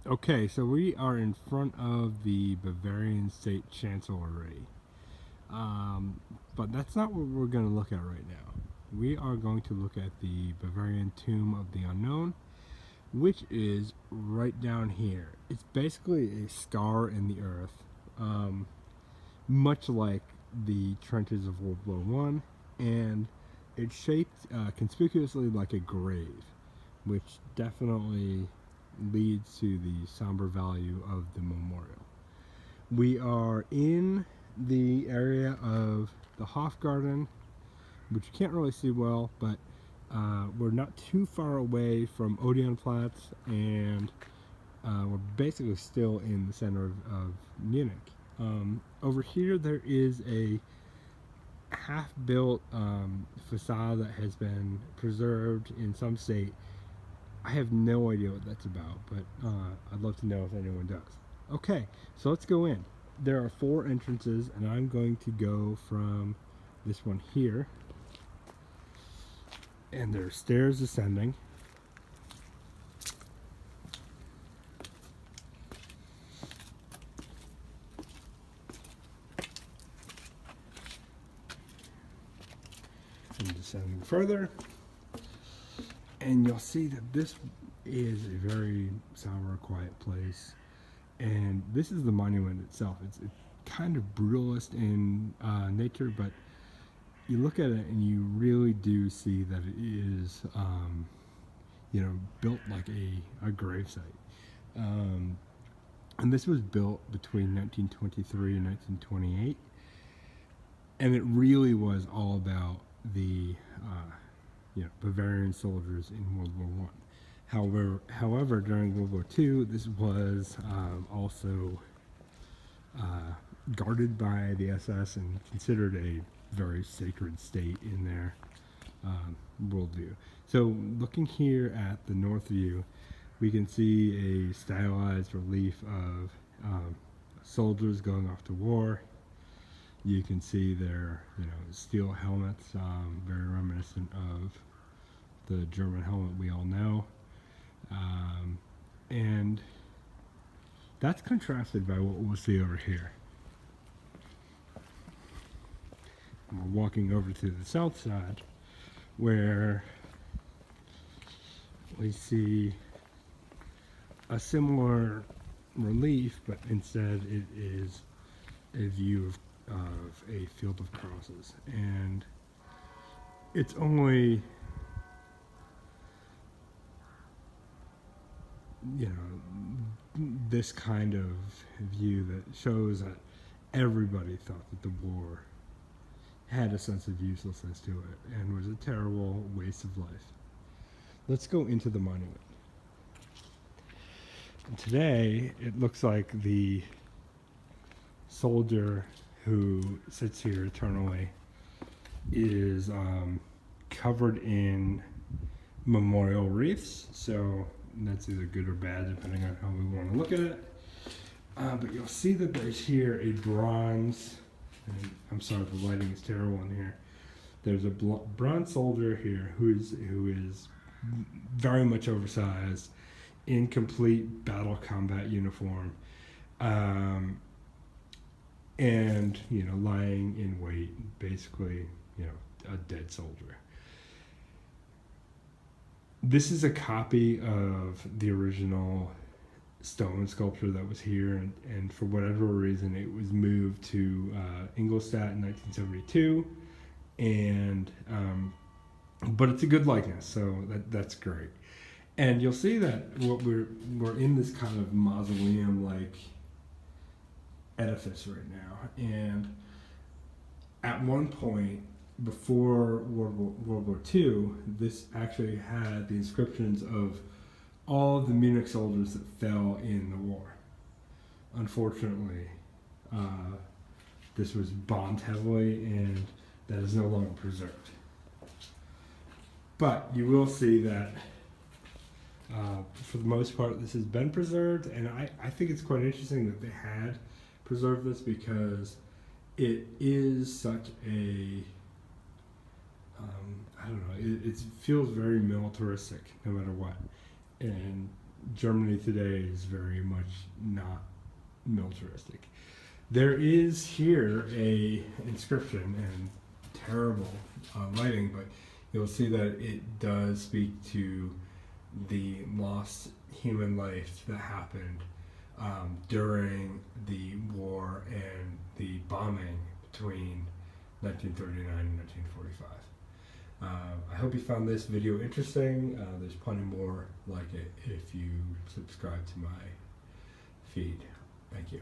Okay, so we are in front of the Bavarian State Chancellery. Um, but that's not what we're going to look at right now. We are going to look at the Bavarian Tomb of the Unknown, which is right down here. It's basically a scar in the earth, um, much like the trenches of World War One, and it's shaped conspicuously like a grave, which definitely leads to the somber value of the memorial. We are in the area of the Hofgarten, which you can't really see well, but we're not too far away from Odeonplatz, and we're basically still in the center of Munich. Over here, there is a half-built facade that has been preserved in some state. I have no idea what that's about, but I'd love to know if anyone does. Okay, so let's go in. There are 4 entrances, and I'm going to go from this one here. And there are stairs ascending. And descending further. And you'll see that this is a very somber, quiet place. And this is the monument itself. It's kind of brutalist in nature, but you look at it and you really do see that it is, built like a gravesite. Um, and this was built between 1923 and 1928, and it really was all about the Bavarian soldiers in World War One. However, during World War II, this was also guarded by the SS and considered a very sacred state in their worldview. So, looking here at the north view, we can see a stylized relief of soldiers going off to war. You can see their, steel helmets, very reminiscent of the German helmet we all know. And that's contrasted by what we'll see over here. And we're walking over to the south side, where we see a similar relief, but instead it is a view of a field of crosses. And it's only, this kind of view that shows that everybody thought that the war had a sense of uselessness to it and was a terrible waste of life. Let's go into the monument. And today, it looks like the soldier who sits here eternally is covered in memorial wreaths. So that's either good or bad, depending on how we want to look at it. But you'll see that there's here a bronze, and I'm sorry, the lighting is terrible in here. There's a bronze soldier here who is very much oversized, in complete battle combat uniform, and lying in wait, basically, a dead soldier. This is a copy of the original stone sculpture that was here, and for whatever reason, it was moved to Ingolstadt in 1972, and but it's a good likeness, so that's great. And you'll see that we're in this kind of mausoleum-like edifice right now, and at one point before World War II, this actually had the inscriptions of all of the Munich soldiers that fell in the war. Unfortunately, this was bombed heavily, and that is no longer preserved. But you will see that for the most part, this has been preserved, and I think it's quite interesting that they had preserved this, because it is such a I don't know, it feels very militaristic no matter what, and Germany today is very much not militaristic. There is here a inscription and terrible lighting, but you'll see that it does speak to the lost human life that happened during the war and the bombing between 1939 and 1945. I hope you found this video interesting. There's plenty more like it if you subscribe to my feed. Thank you.